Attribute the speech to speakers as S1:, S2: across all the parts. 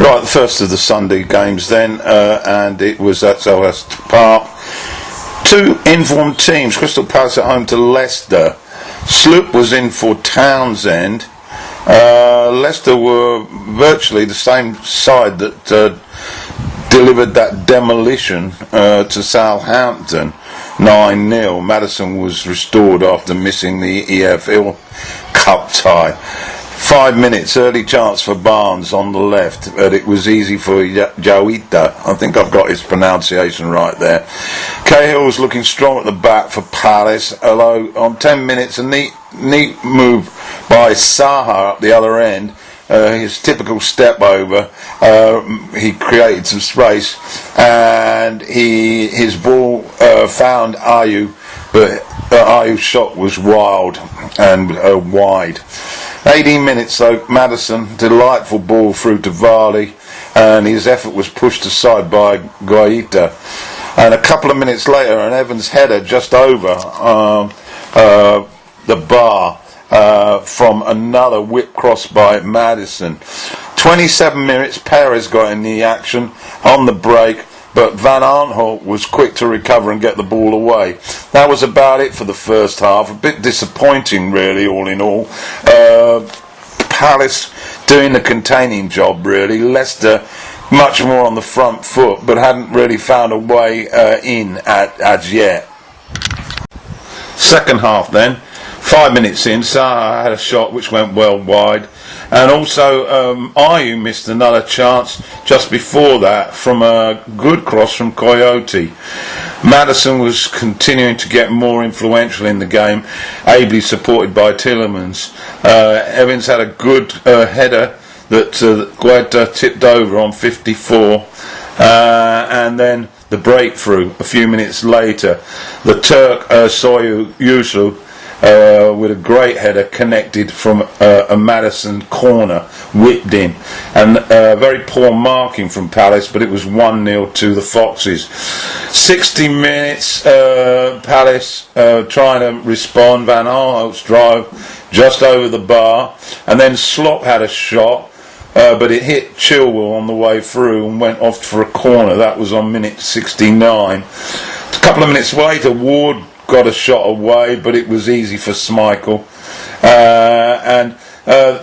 S1: Right, the first of the Sunday games then, and it was at Selhurst Park. Two informed teams, Crystal Palace at home to Leicester. Sloop was in for Townsend. Leicester were virtually the same side that delivered that demolition to Southampton, 9-0. Maddison was restored after missing the EFL Cup tie. 5 minutes, early chance for Barnes on the left, but it was easy for Joita. I think I've got his pronunciation right there. Cahill was looking strong at the back for Palace, although on 10 minutes a neat move by Saha up the other end. His typical step over, he created some space, and his ball found Ayew, but Ayew's shot was wild and wide. 18 minutes though, Maddison, delightful ball through to Vardy, and his effort was pushed aside by Guaita. And a couple of minutes later, an Evans header just over the bar from another whip cross by Maddison. 27 minutes, Perez got in the action on the break, but Van Aanholt was quick to recover and get the ball away. That was about it for the first half. A bit disappointing, really, all in all. Palace doing the containing job, really. Leicester much more on the front foot, but hadn't really found a way in as yet. Second half then. 5 minutes in, Saha had a shot which went well wide, and also Ayew missed another chance just before that from a good cross from Coyote. Maddison was continuing to get more influential in the game, ably supported by Tielemans. Evans had a good header that Guaita tipped over on 54, and then the breakthrough a few minutes later. The Turk Soyuncu with a great header connected from a Maddison corner, whipped in, and very poor marking from Palace, but it was 1-0 to the Foxes. 60 minutes, Palace trying to respond. Van Aanholt's drive just over the bar, and then Slop had a shot, but it hit Chilwell on the way through and went off for a corner. That was on minute 69. A couple of minutes later, Ward got a shot away, but it was easy for Schmeichel. And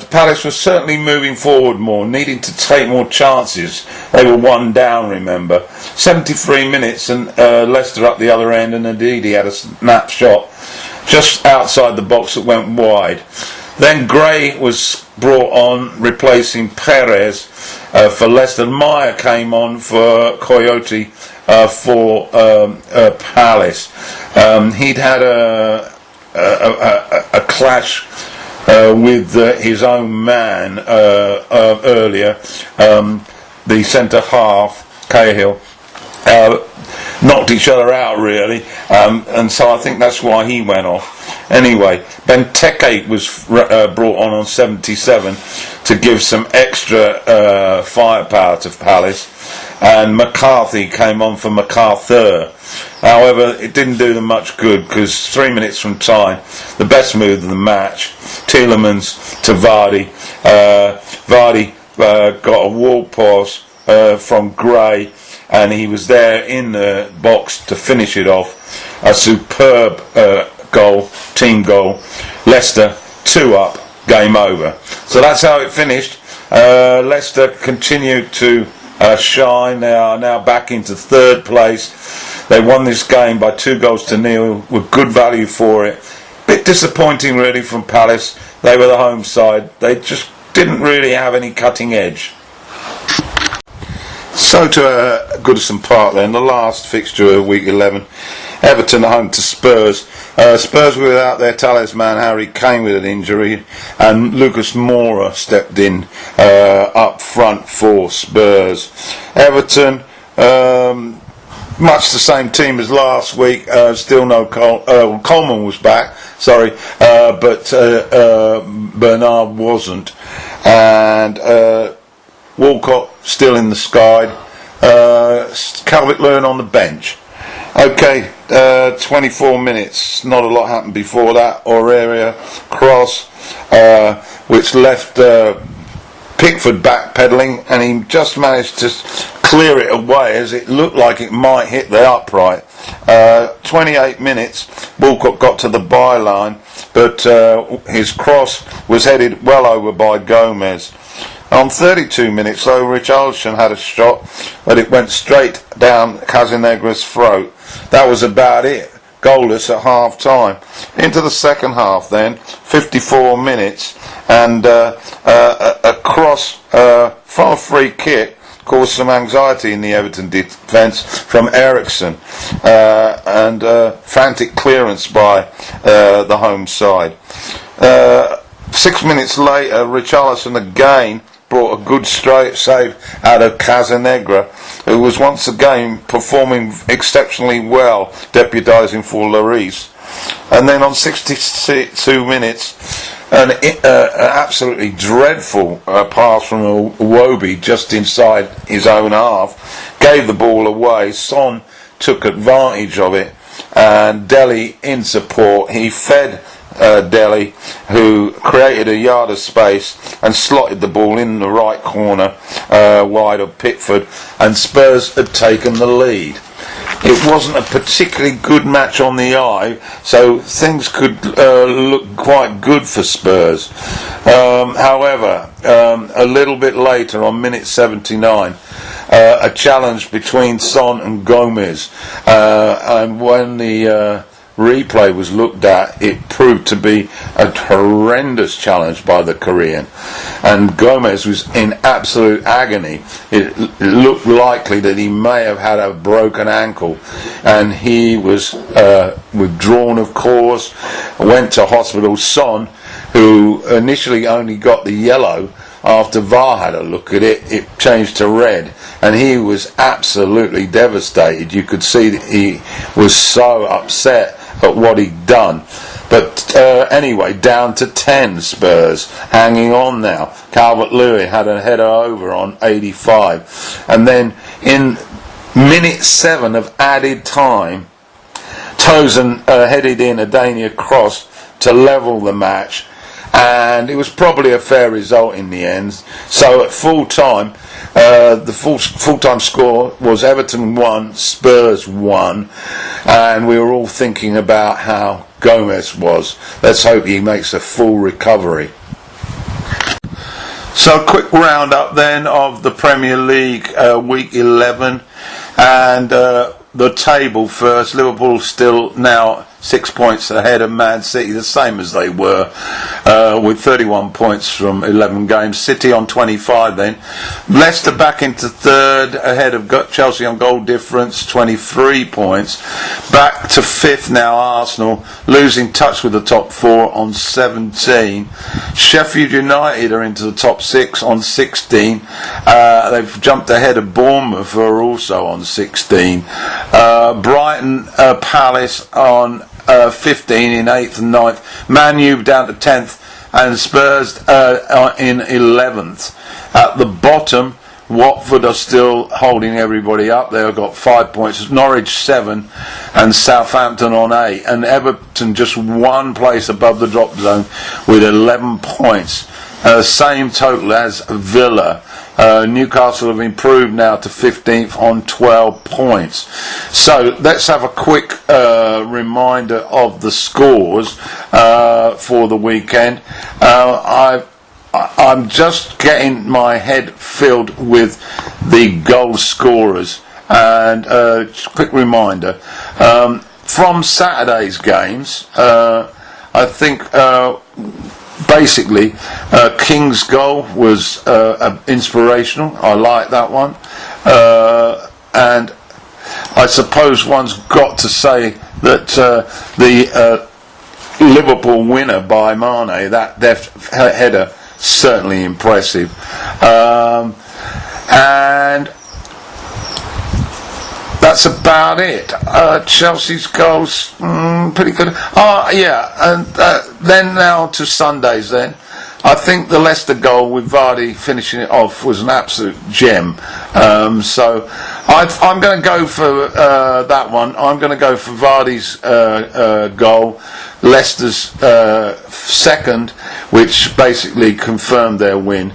S1: Palace was certainly moving forward more, needing to take more chances. They were one down, remember. 73 minutes, and Leicester up the other end, and indeed he had a snap shot just outside the box that went wide. Then Gray was brought on, replacing Perez for Leicester. Meyer came on for Coyote for Palace. He'd had a clash with his own man earlier. The centre half, Cahill, knocked each other out really, and so I think that's why he went off. Anyway, Benteke was brought on 77 to give some extra firepower to Palace, and McCarthy came on for MacArthur. However, it didn't do them much good, because 3 minutes from time, the best move of the match, Tielemans to Vardy. Vardy got a wall pass from Gray, and he was there in the box to finish it off. A superb goal, team goal. Leicester 2 up, game over. So that's how it finished. Leicester continued to shine. They are now back into third place. They won this game by 2-0 with good value for it. Bit disappointing really from Palace. They were the home side. They just didn't really have any cutting edge. So to Goodison Park then, the last fixture of week 11. Everton home to Spurs. Spurs were without their talisman Harry Kane with an injury, and Lucas Moura stepped in up front for Spurs. Everton, much the same team as last week. Still no Coleman was back, sorry, but Bernard wasn't, and Walcott still in the sky. Calvert-Lewin on the bench. Okay, 24 minutes. Not a lot happened before that. Aurelio cross, which left Pickford backpedaling, and he just managed to clear it away as it looked like it might hit the upright. 28 minutes, Walcott got to the byline, but his cross was headed well over by Gomez. On 32 minutes, though, Richarlison had a shot, but it went straight down Casanegra's throat. That was about it. Goalless at half time. Into the second half then, 54 minutes, and a cross from a free kick caused some anxiety in the Everton defence from Eriksson, and frantic clearance by the home side. 6 minutes later, Richarlison again brought a good straight save out of Casanegra, who was once again performing exceptionally well, deputising for Lloris. And then on 62 minutes, an absolutely dreadful pass from Iwobi just inside his own half gave the ball away. Son took advantage of it, and Dele in support. He fed Dele, who created a yard of space and slotted the ball in the right corner wide of Pickford, and Spurs had taken the lead. It wasn't a particularly good match on the eye, so things could look quite good for Spurs. However, a little bit later, on minute 79, a challenge between Son and Gomez, and when the replay was looked at, it proved to be a horrendous challenge by the Korean, and Gomez was in absolute agony. It looked likely that he may have had a broken ankle, and he was withdrawn, of course, went to hospital. Son, who initially only got the yellow, after VAR had a look at it, it changed to red, and he was absolutely devastated. You could see that he was so upset at what he'd done. But anyway, down to 10 Spurs, hanging on now. Calvert-Lewin had a header over on 85. And then in minute 7 of added time, Tozen headed in a Dania cross to level the match, and it was probably a fair result in the end. So at full time, the full-time score was Everton 1, Spurs 1, and we were all thinking about how Gomez was. Let's hope he makes a full recovery. So a quick roundup then of the Premier League week 11, and the table first. Liverpool still now 6 points ahead of Man City, the same as they were, with 31 points from 11 games. City on 25 then. Leicester back into third, ahead of Chelsea on goal difference, 23 points. Back to fifth now, Arsenal, losing touch with the top four on 17. Sheffield United are into the top six on 16. They've jumped ahead of Bournemouth, who are also on 16. Brighton Palace on 15 in 8th and 9th. Man U down to 10th, and Spurs in 11th. At the bottom, Watford are still holding everybody up. They've got 5 points. Norwich 7, and Southampton on 8, and Everton just one place above the drop zone with 11 points. Same total as Villa. Newcastle have improved now to 15th on 12 points. So let's have a quick reminder of the scores for the weekend. I'm just getting my head filled with the goal scorers, and quick reminder from Saturday's games. I think basically King's goal was inspirational. I like that one, and I suppose one's got to say that the Liverpool winner by Mane, that deft header, certainly impressive, and that's about it. Chelsea's goals, pretty good. And then now to Sundays then. I think the Leicester goal with Vardy finishing it off was an absolute gem. So I'm going to go for that one. I'm going to go for Vardy's goal, Leicester's second, which basically confirmed their win.